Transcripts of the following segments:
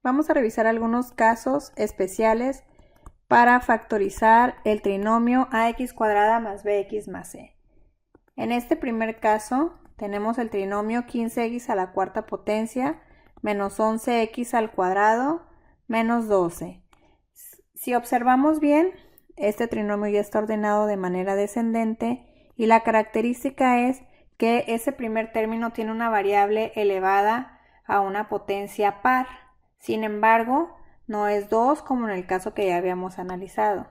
Vamos a revisar algunos casos especiales para factorizar el trinomio ax cuadrada más bx más c. En este primer caso tenemos el trinomio 15x a la cuarta potencia menos 11x al cuadrado menos 12. Si observamos bien, este trinomio ya está ordenado de manera descendente y la característica es que ese primer término tiene una variable elevada a una potencia par. Sin embargo, no es 2 como en el caso que ya habíamos analizado.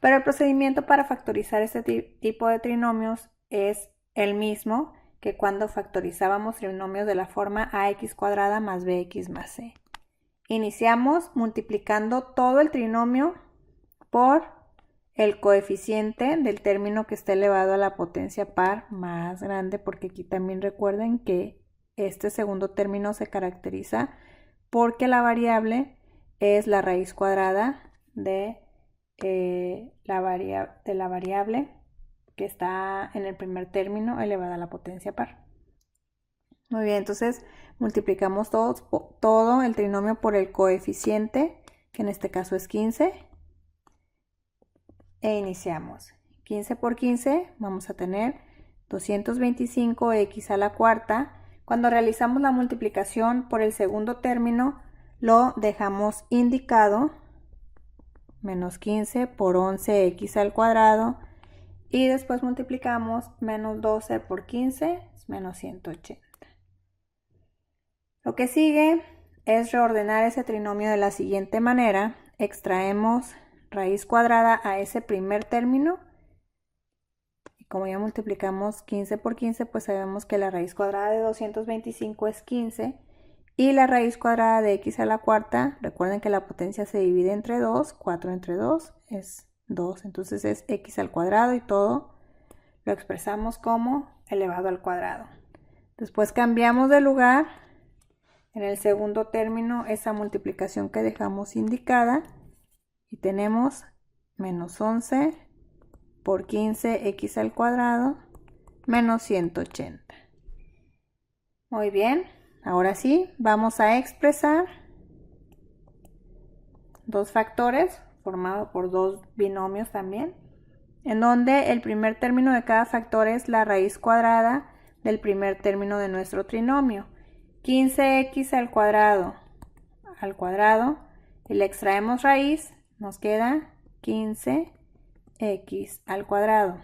Pero el procedimiento para factorizar este tipo de trinomios es el mismo que cuando factorizábamos trinomios de la forma ax cuadrada más bx más c. Iniciamos multiplicando todo el trinomio por el coeficiente del término que está elevado a la potencia par más grande, porque aquí también recuerden que este segundo término se caracteriza porque la variable es la raíz cuadrada de la variable que está en el primer término elevada a la potencia par. Muy bien, entonces multiplicamos todo el trinomio por el coeficiente, que en este caso es 15, e iniciamos. 15 por 15 vamos a tener 225x a la cuarta. Cuando realizamos la multiplicación por el segundo término, lo dejamos indicado, menos 15 por 11x al cuadrado, y después multiplicamos menos 12 por 15, es menos 180. Lo que sigue es reordenar ese trinomio de la siguiente manera. Extraemos raíz cuadrada a ese primer término. Y como ya multiplicamos 15 por 15, pues sabemos que la raíz cuadrada de 225 es 15. Y la raíz cuadrada de x a la cuarta, recuerden que la potencia se divide entre 2, 4 entre 2 es 2. Entonces es x al cuadrado y todo lo expresamos como elevado al cuadrado. Después cambiamos de lugar. En el segundo término, esa multiplicación que dejamos indicada, y tenemos menos 11 por 15x al cuadrado menos 180. Muy bien, ahora sí, vamos a expresar dos factores formados por dos binomios también, en donde el primer término de cada factor es la raíz cuadrada del primer término de nuestro trinomio. 15x al cuadrado y le extraemos raíz, nos queda 15x al cuadrado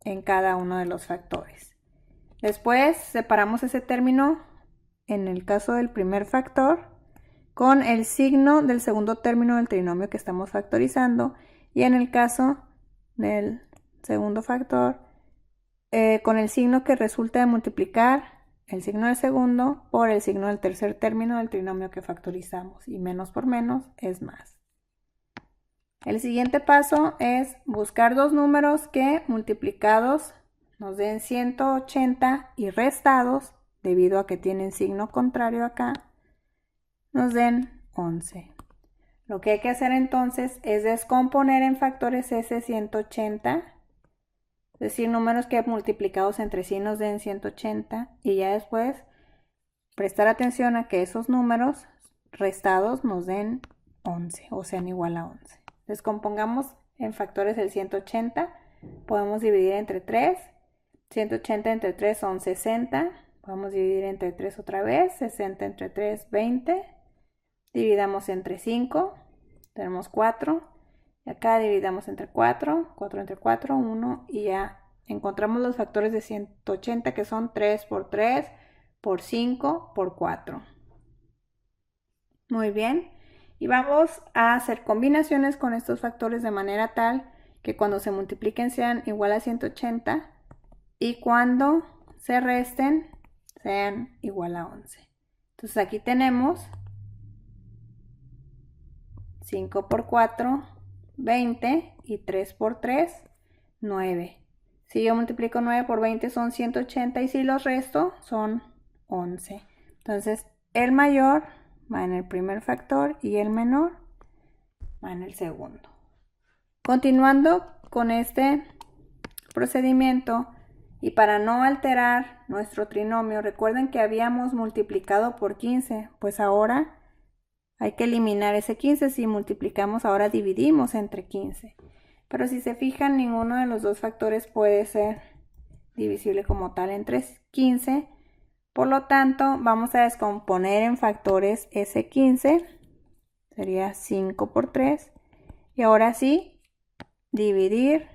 en cada uno de los factores. Después separamos ese término, en el caso del primer factor, con el signo del segundo término del trinomio que estamos factorizando, y en el caso del segundo factor, con el signo que resulta de multiplicar el signo del segundo por el signo del tercer término del trinomio que factorizamos, y menos por menos es más. El siguiente paso es buscar dos números que multiplicados nos den 180 y restados, debido a que tienen signo contrario acá, nos den 11. Lo que hay que hacer entonces es descomponer en factores ese 180, es decir, números que multiplicados entre sí nos den 180, y ya después prestar atención a que esos números restados nos den 11, o sean igual a 11. Descompongamos en factores el 180, podemos dividir entre 3, 180 entre 3 son 60, podemos dividir entre 3 otra vez, 60 entre 3, 20, dividamos entre 5, tenemos 4, y acá dividamos entre 4, 4 entre 4, 1, y ya encontramos los factores de 180, que son 3 por 3, por 5, por 4. Muy bien, y vamos a hacer combinaciones con estos factores de manera tal que cuando se multipliquen sean igual a 180 y cuando se resten sean igual a 11. Entonces aquí tenemos 5 por 4, 20, y 3 por 3, 9. Si yo multiplico 9 por 20 son 180, y si los resto son 11. Entonces el mayor va en el primer factor y el menor va en el segundo. Continuando con este procedimiento, y para no alterar nuestro trinomio, recuerden que habíamos multiplicado por 15, pues ahora Hay que eliminar ese 15. Si multiplicamos, ahora dividimos entre 15. Pero si se fijan, ninguno de los dos factores puede ser divisible como tal entre 15. Por lo tanto, vamos a descomponer en factores ese 15. Sería 5 por 3. Y ahora sí, dividir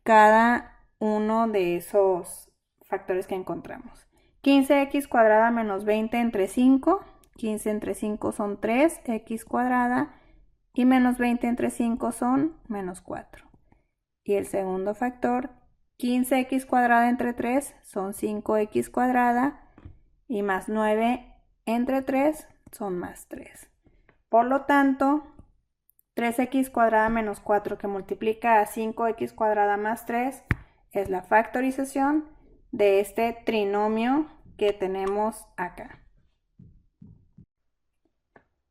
cada uno de esos factores que encontramos. 15x cuadrada menos 20 entre 5. 15 entre 5 son 3x cuadrada. Y menos 20 entre 5 son menos 4. Y el segundo factor, 15x cuadrada entre 3 son 5x cuadrada. Y más 9 entre 3 son más 3. Por lo tanto, 3x cuadrada menos 4 que multiplica a 5x cuadrada más 3 es la factorización de este trinomio que tenemos acá.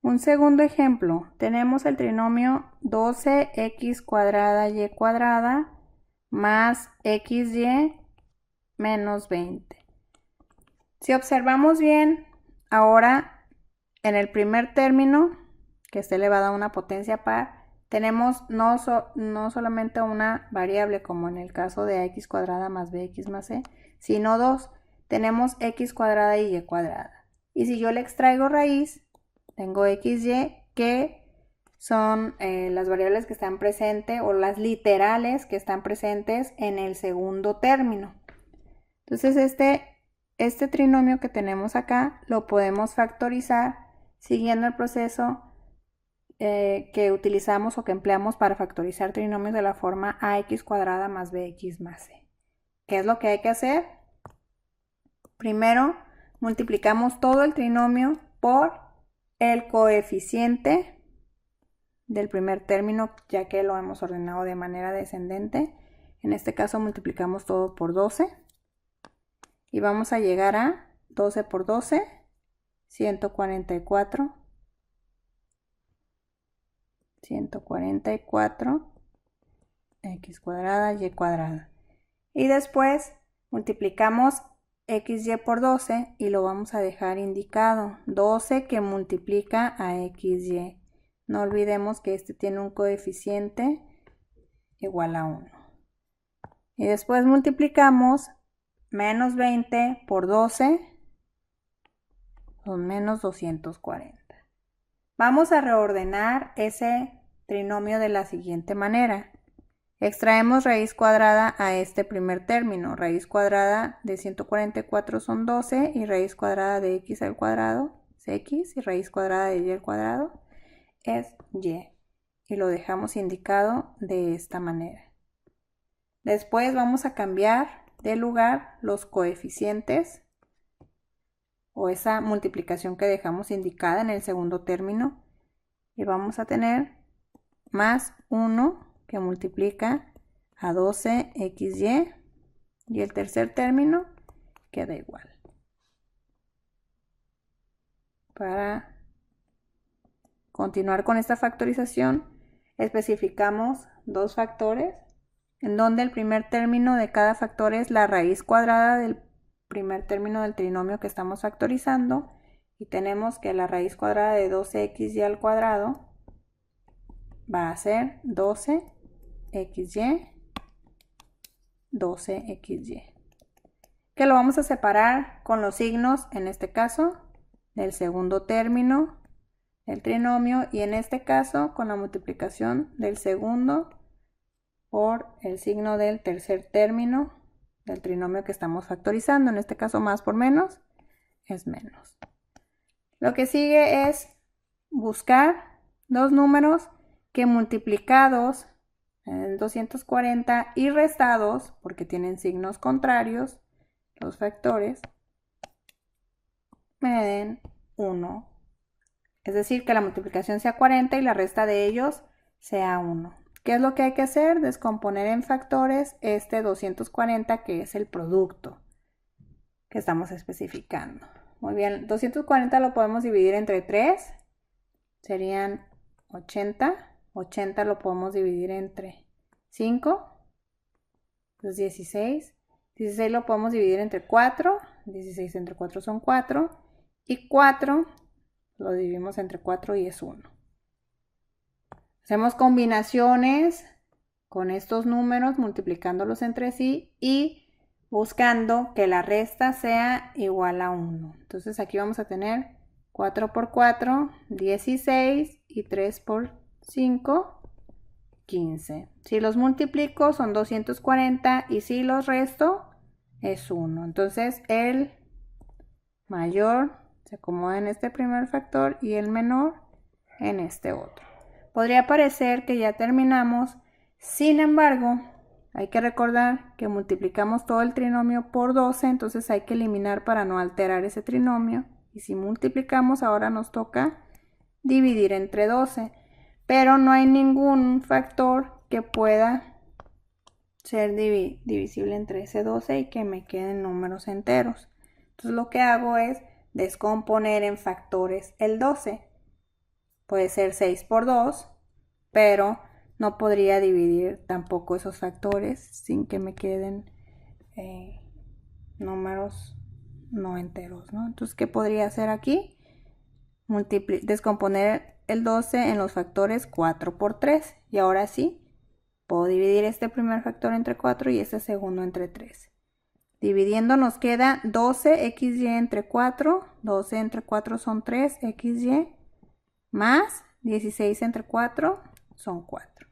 Un segundo ejemplo, tenemos el trinomio 12x cuadrada y cuadrada más xy menos 20. Si observamos bien, ahora en el primer término, que está elevado a una potencia par, tenemos no solamente una variable como en el caso de x cuadrada más bx más c, sino dos. Tenemos x cuadrada y y cuadrada. Y si yo le extraigo raíz, tengo xy, que son las variables que están presentes o las literales que están presentes en el segundo término. Entonces este trinomio que tenemos acá lo podemos factorizar siguiendo el proceso que utilizamos o que empleamos para factorizar trinomios de la forma ax cuadrada más bx más c. ¿Qué es lo que hay que hacer? Primero multiplicamos todo el trinomio por el coeficiente del primer término, ya que lo hemos ordenado de manera descendente. En este caso multiplicamos todo por 12 y vamos a llegar a 12 por 12, 144 x cuadrada y cuadrada. Y después multiplicamos xy por 12 y lo vamos a dejar indicado. 12 que multiplica a xy. No olvidemos que este tiene un coeficiente igual a 1. Y después multiplicamos menos 20 por 12, son menos 240. Vamos a reordenar ese trinomio de la siguiente manera. Extraemos raíz cuadrada a este primer término. Raíz cuadrada de 144 son 12 y raíz cuadrada de x al cuadrado es x y raíz cuadrada de y al cuadrado es y. Y lo dejamos indicado de esta manera. Después vamos a cambiar de lugar los coeficientes o esa multiplicación que dejamos indicada en el segundo término y vamos a tener más 1 que multiplica a 12xy y el tercer término queda igual. Para continuar con esta factorización, especificamos dos factores en donde el primer término de cada factor es la raíz cuadrada del primer término del trinomio que estamos factorizando y tenemos que la raíz cuadrada de 12xy al cuadrado va a ser 12xy 12xy, que lo vamos a separar con los signos, en este caso, del segundo término del trinomio y en este caso con la multiplicación del segundo por el signo del tercer término del trinomio que estamos factorizando. En este caso más por menos es menos. Lo que sigue es buscar dos números que multiplicados en 240 y restados, porque tienen signos contrarios, los factores, me den 1. Es decir, que la multiplicación sea 40 y la resta de ellos sea 1. ¿Qué es lo que hay que hacer? Descomponer en factores este 240 que es el producto que estamos especificando. Muy bien, 240 lo podemos dividir entre 3, serían 80. 80 lo podemos dividir entre 5, pues 16. 16 lo podemos dividir entre 4, 16 entre 4 son 4. Y 4 lo dividimos entre 4 y es 1. Hacemos combinaciones con estos números, multiplicándolos entre sí y buscando que la resta sea igual a 1. Entonces aquí vamos a tener 4 por 4, 16 y 3 por 5, 15. Si los multiplico son 240 y si los resto es 1. Entonces el mayor se acomoda en este primer factor y el menor en este otro. Podría parecer que ya terminamos, sin embargo, hay que recordar que multiplicamos todo el trinomio por 12, entonces hay que eliminar para no alterar ese trinomio. Y si multiplicamos, ahora nos toca dividir entre 12, pero no hay ningún factor que pueda ser divisible entre ese 12 y que me queden números enteros. Entonces lo que hago es descomponer en factores el 12. Puede ser 6 por 2, pero no podría dividir tampoco esos factores sin que me queden números no enteros, ¿no? Entonces, ¿qué podría hacer aquí? Descomponer el 12 en los factores 4 por 3. Y ahora sí, puedo dividir este primer factor entre 4 y este segundo entre 3. Dividiendo nos queda 12xy entre 4. 12 entre 4 son 3xy. Más 16 entre 4 son 4.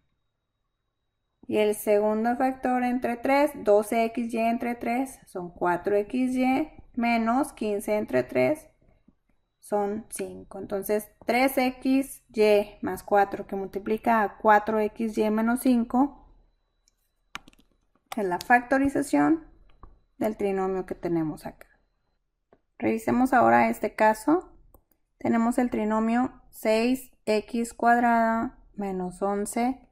Y el segundo factor entre 3, 12xy entre 3 son 4xy, menos 15 entre 3 son 5. Entonces 3xy más 4 que multiplica a 4xy menos 5 es la factorización del trinomio que tenemos acá. Revisemos ahora este caso. Tenemos el trinomio 6x cuadrada menos 11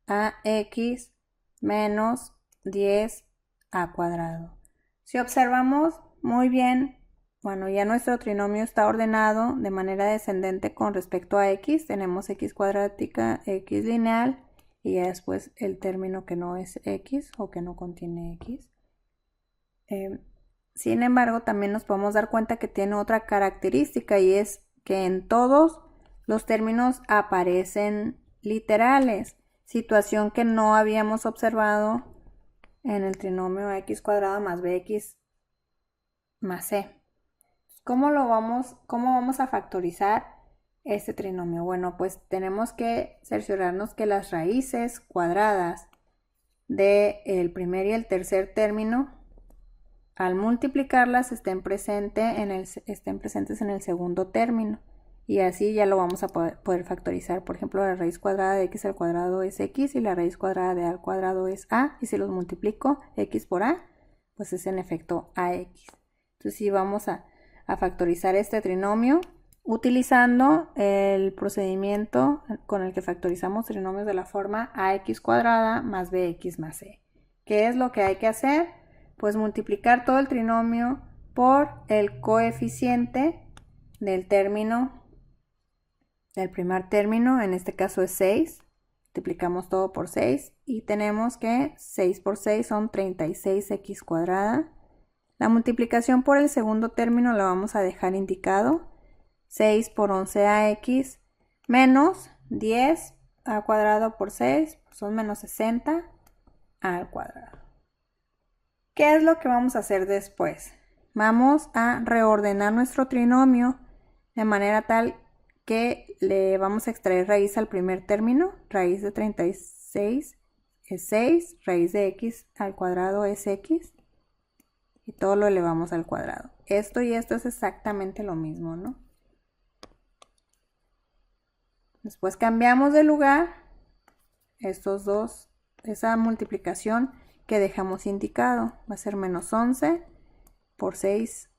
ax menos 10a cuadrado. Si observamos muy bien, bueno, ya nuestro trinomio está ordenado de manera descendente con respecto a x. Tenemos x cuadrática, x lineal y ya después el término que no es x o que no contiene x. Sin embargo, también nos podemos dar cuenta que tiene otra característica y es que en todos los términos aparecen literales, situación que no habíamos observado en el trinomio x cuadrado más bx más c. ¿Cómo vamos a factorizar este trinomio? Bueno, pues tenemos que cerciorarnos que las raíces cuadradas del primer y el tercer término, al multiplicarlas, estén presentes en el segundo término. Y así ya lo vamos a poder factorizar. Por ejemplo, la raíz cuadrada de x al cuadrado es x y la raíz cuadrada de a al cuadrado es a. Y si los multiplico x por a, pues es en efecto ax. Entonces sí vamos a factorizar este trinomio utilizando el procedimiento con el que factorizamos trinomios de la forma ax cuadrada más bx más c. ¿Qué es lo que hay que hacer? Pues multiplicar todo el trinomio por el coeficiente del término, del primer término, en este caso es 6. Multiplicamos todo por 6 y tenemos que 6 por 6 son 36x cuadrada. La multiplicación por el segundo término la vamos a dejar indicado. 6 por 11ax menos 10 al cuadrado por 6 son menos 60 al cuadrado. ¿Qué es lo que vamos a hacer después? Vamos a reordenar nuestro trinomio de manera tal que le vamos a extraer raíz al primer término. Raíz de 36 es 6, raíz de x al cuadrado es x y todo lo elevamos al cuadrado. Esto y esto es exactamente lo mismo, ¿no? Después cambiamos de lugar estos dos, esa multiplicación que dejamos indicado. Va a ser menos 11 por 6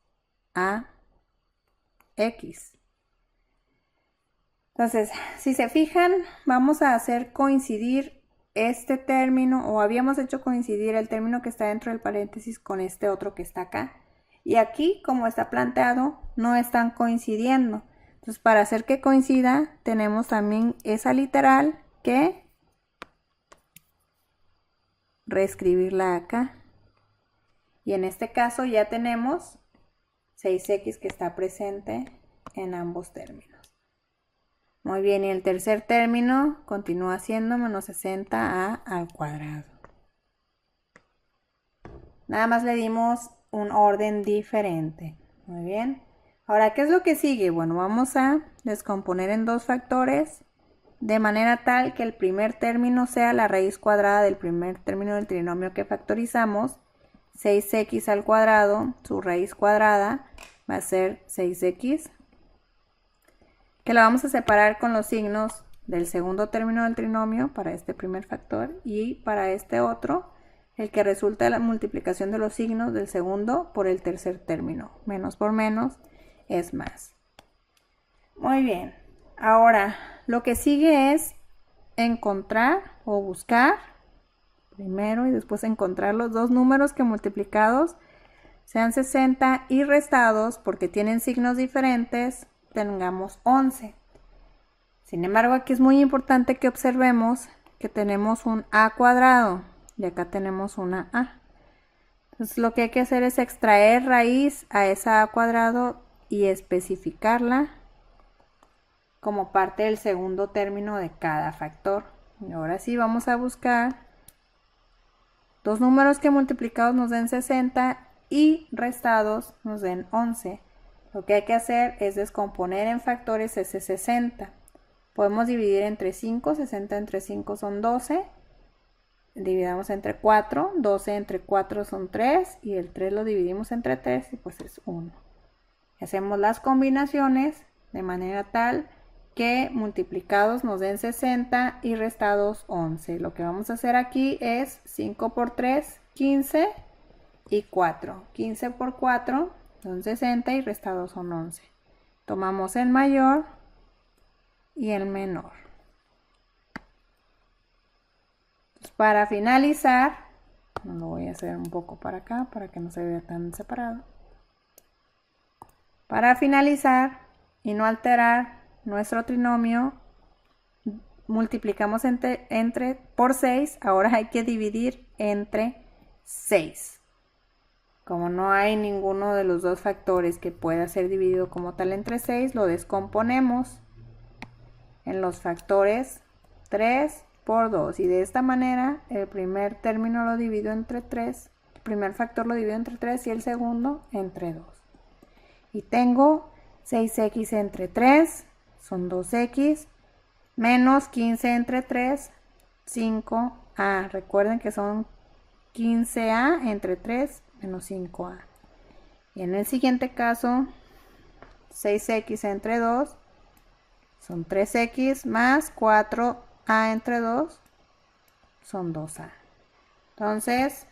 a x. Entonces, si se fijan, vamos a hacer coincidir este término, o habíamos hecho coincidir el término que está dentro del paréntesis con este otro que está acá. Y aquí, como está planteado, no están coincidiendo. Entonces, para hacer que coincida, tenemos también esa literal que reescribirla acá. Y en este caso ya tenemos 6x que está presente en ambos términos. Muy bien, y el tercer término continúa siendo menos 60a al cuadrado. Nada más le dimos un orden diferente. Muy bien. Ahora, ¿qué es lo que sigue? Bueno, vamos a descomponer en dos factores de manera tal que el primer término sea la raíz cuadrada del primer término del trinomio que factorizamos. 6x al cuadrado, su raíz cuadrada va a ser 6x, que la vamos a separar con los signos del segundo término del trinomio para este primer factor y para este otro, el que resulta de la multiplicación de los signos del segundo por el tercer término. Menos por menos es más. Muy bien. Ahora, lo que sigue es encontrar o buscar primero y después encontrar los dos números que multiplicados sean 60 y restados porque tienen signos diferentes, tengamos 11. Sin embargo, aquí es muy importante que observemos que tenemos un a cuadrado y acá tenemos una a. Entonces lo que hay que hacer es extraer raíz a esa a cuadrado y especificarla como parte del segundo término de cada factor. Y ahora sí vamos a buscar dos números que multiplicados nos den 60 y restados nos den 11. Lo que hay que hacer es descomponer en factores ese 60. Podemos dividir entre 5, 60 entre 5 son 12. Dividamos entre 4, 12 entre 4 son 3 y el 3 lo dividimos entre 3 y pues es 1. Hacemos las combinaciones de manera tal que multiplicados nos den 60 y restados 11. Lo que vamos a hacer aquí es 5 por 3, 15 y 4. 15 por 4 son 60 y restados son 11. Tomamos el mayor y el menor. Entonces, para finalizar, lo voy a hacer un poco para acá para que no se vea tan separado. Para finalizar y no alterar nuestro trinomio, multiplicamos por 6, ahora hay que dividir entre 6. Como no hay ninguno de los dos factores que pueda ser dividido como tal entre 6, lo descomponemos en los factores 3 por 2 y de esta manera el primer término lo divido entre 3, el primer factor lo divido entre 3 y el segundo entre 2. Y tengo 6x entre 3 son 2x, menos 15 entre 3, 5a. Recuerden que son 15a entre 3 menos 5a. Y en el siguiente caso, 6x entre 2 son 3x más 4a entre 2 son 2a. Entonces,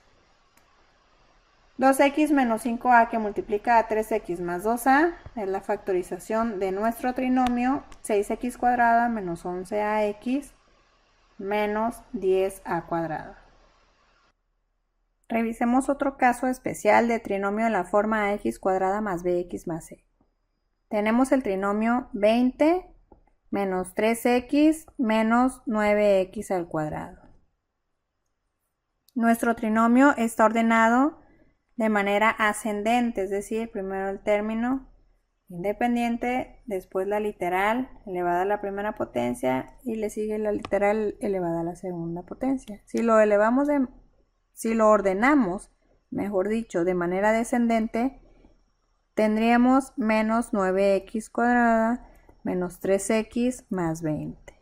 2x menos 5a que multiplica a 3x más 2a es la factorización de nuestro trinomio 6x cuadrada menos 11ax menos 10a cuadrada. Revisemos otro caso especial de trinomio en la forma ax cuadrada más bx más c. Tenemos el trinomio 20 menos 3x menos 9x al cuadrado. Nuestro trinomio está ordenado de manera ascendente, es decir, primero el término independiente, después la literal elevada a la primera potencia y le sigue la literal elevada a la segunda potencia. Si lo ordenamos, mejor dicho, de manera descendente, tendríamos menos 9x cuadrada menos 3x más 20.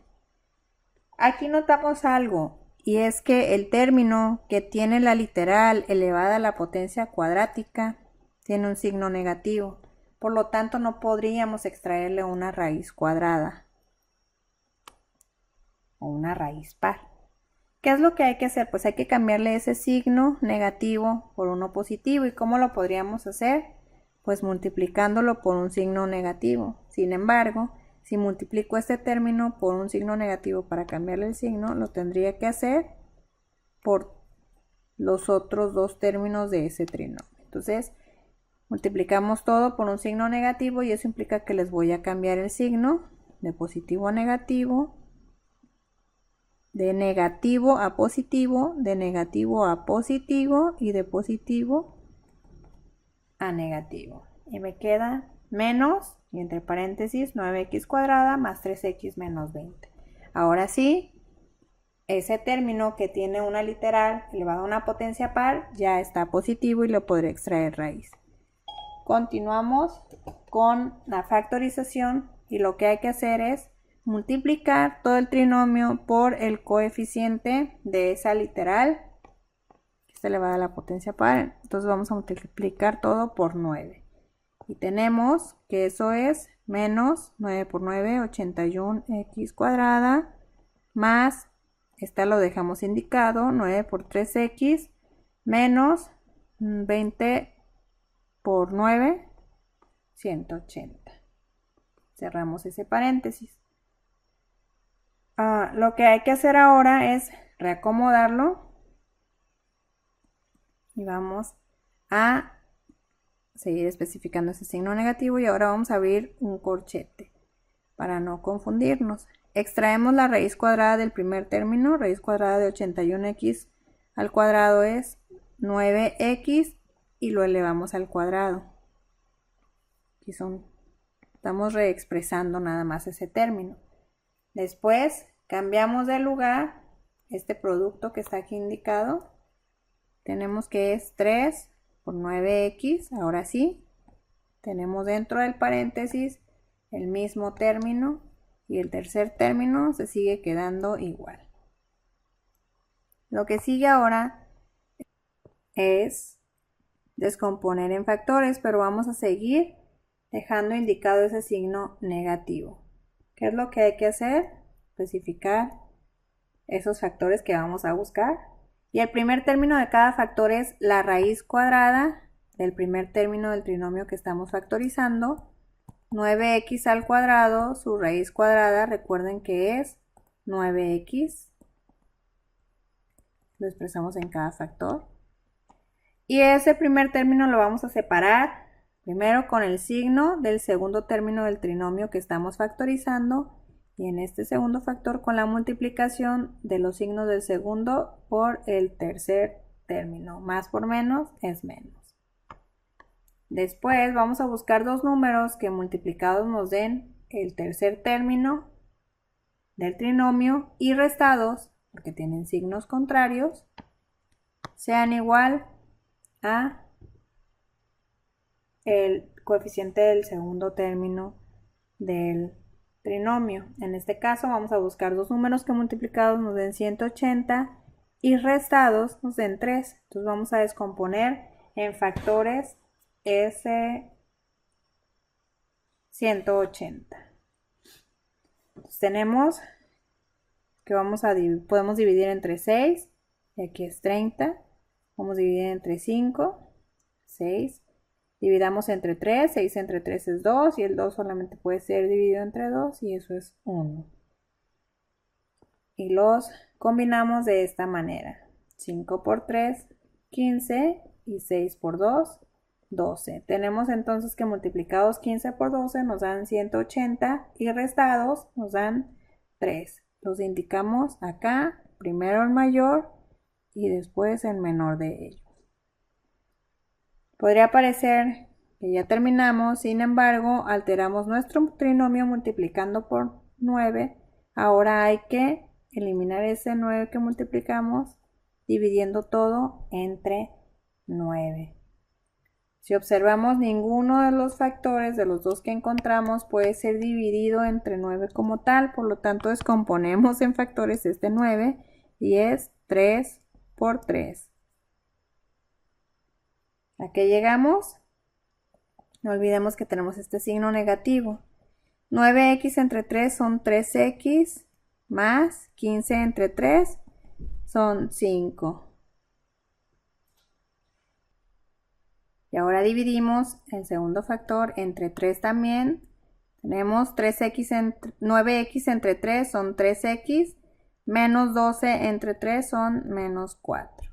Aquí notamos algo. Y es que el término que tiene la literal elevada a la potencia cuadrática tiene un signo negativo. Por lo tanto, no podríamos extraerle una raíz cuadrada o una raíz par. ¿Qué es lo que hay que hacer? Pues hay que cambiarle ese signo negativo por uno positivo. ¿Y cómo lo podríamos hacer? Pues multiplicándolo por un signo negativo. Sin embargo, si multiplico este término por un signo negativo para cambiarle el signo, lo tendría que hacer por los otros dos términos de ese trinomio. Entonces, multiplicamos todo por un signo negativo y eso implica que les voy a cambiar el signo de positivo a negativo, de negativo a positivo, de negativo a positivo y de positivo a negativo. Y me queda menos, y entre paréntesis, 9x cuadrada más 3x menos 20. Ahora sí, ese término que tiene una literal elevado a una potencia par ya está positivo y lo podré extraer raíz. Continuamos con la factorización y lo que hay que hacer es multiplicar todo el trinomio por el coeficiente de esa literal que está elevada a la potencia par. Entonces vamos a multiplicar todo por 9 y tenemos que eso es menos 9 por 9, 81x cuadrada, más, esta lo dejamos indicado, 9 por 3x, menos 20 por 9, 180. Cerramos ese paréntesis. Lo que hay que hacer ahora es reacomodarlo y vamos a seguir especificando ese signo negativo y ahora vamos a abrir un corchete para no confundirnos. Extraemos la raíz cuadrada del primer término. Raíz cuadrada de 81x al cuadrado es 9x y lo elevamos al cuadrado. Aquí estamos reexpresando nada más ese término. Después cambiamos de lugar este producto que está aquí indicado. Tenemos que es 3 por 9x. Ahora sí, tenemos dentro del paréntesis el mismo término y el tercer término se sigue quedando igual. Lo que sigue ahora es descomponer en factores, pero vamos a seguir dejando indicado ese signo negativo. ¿Qué es lo que hay que hacer? Especificar esos factores que vamos a buscar. Y el primer término de cada factor es la raíz cuadrada del primer término del trinomio que estamos factorizando. 9x al cuadrado, su raíz cuadrada, recuerden que es 9x. Lo expresamos en cada factor. Y ese primer término lo vamos a separar primero con el signo del segundo término del trinomio que estamos factorizando. Y en este segundo factor con la multiplicación de los signos del segundo por el tercer término. Más por menos es menos. Después vamos a buscar dos números que multiplicados nos den el tercer término del trinomio y restados, porque tienen signos contrarios, sean igual a el coeficiente del segundo término del trinomio. En este caso vamos a buscar dos números que multiplicados nos den 180 y restados nos den 3. Entonces vamos a descomponer en factores ese 180. Entonces tenemos que podemos dividir entre 6, y aquí es 30. Vamos a dividir entre 5, 6. Dividamos entre 3, 6 entre 3 es 2 y el 2 solamente puede ser dividido entre 2 y eso es 1. Y los combinamos de esta manera. 5 por 3, 15 y 6 por 2, 12. Tenemos entonces que multiplicados 15 por 12 nos dan 180 y restados nos dan 3. Los indicamos acá, primero el mayor y después el menor de ellos. Podría parecer que ya terminamos, sin embargo, alteramos nuestro trinomio multiplicando por 9. Ahora hay que eliminar ese 9 que multiplicamos dividiendo todo entre 9. Si observamos, ninguno de los factores de los dos que encontramos puede ser dividido entre 9 como tal, por lo tanto descomponemos en factores este 9 y es 3 por 3. ¿A qué llegamos? No olvidemos que tenemos este signo negativo. 9x entre 3 son 3x más 15 entre 3 son 5. Y ahora dividimos el segundo factor entre 3 también. Tenemos 9x entre 3 son 3x, menos 12 entre 3 son menos 4.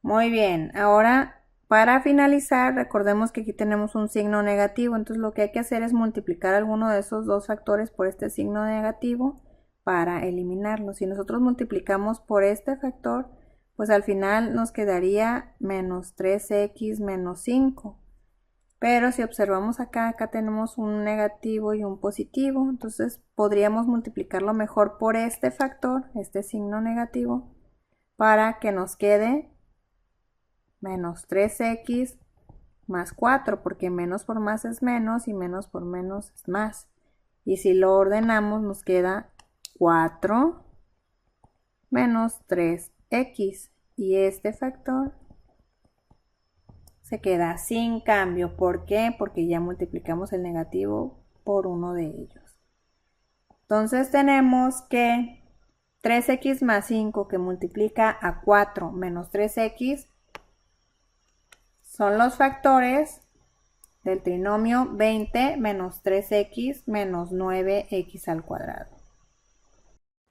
Muy bien, ahora para finalizar recordemos que aquí tenemos un signo negativo, entonces lo que hay que hacer es multiplicar alguno de esos dos factores por este signo negativo para eliminarlo. Si nosotros multiplicamos por este factor, pues al final nos quedaría menos 3x menos 5. Pero si observamos acá tenemos un negativo y un positivo, entonces podríamos multiplicarlo mejor por este factor, este signo negativo, para que nos quede menos 3x más 4, porque menos por más es menos y menos por menos es más. Y si lo ordenamos nos queda 4 menos 3x, y este factor se queda sin cambio. ¿Por qué? Porque ya multiplicamos el negativo por uno de ellos. Entonces tenemos que 3x más 5, que multiplica a 4 menos 3x, son los factores del trinomio 20 menos 3x menos 9x al cuadrado.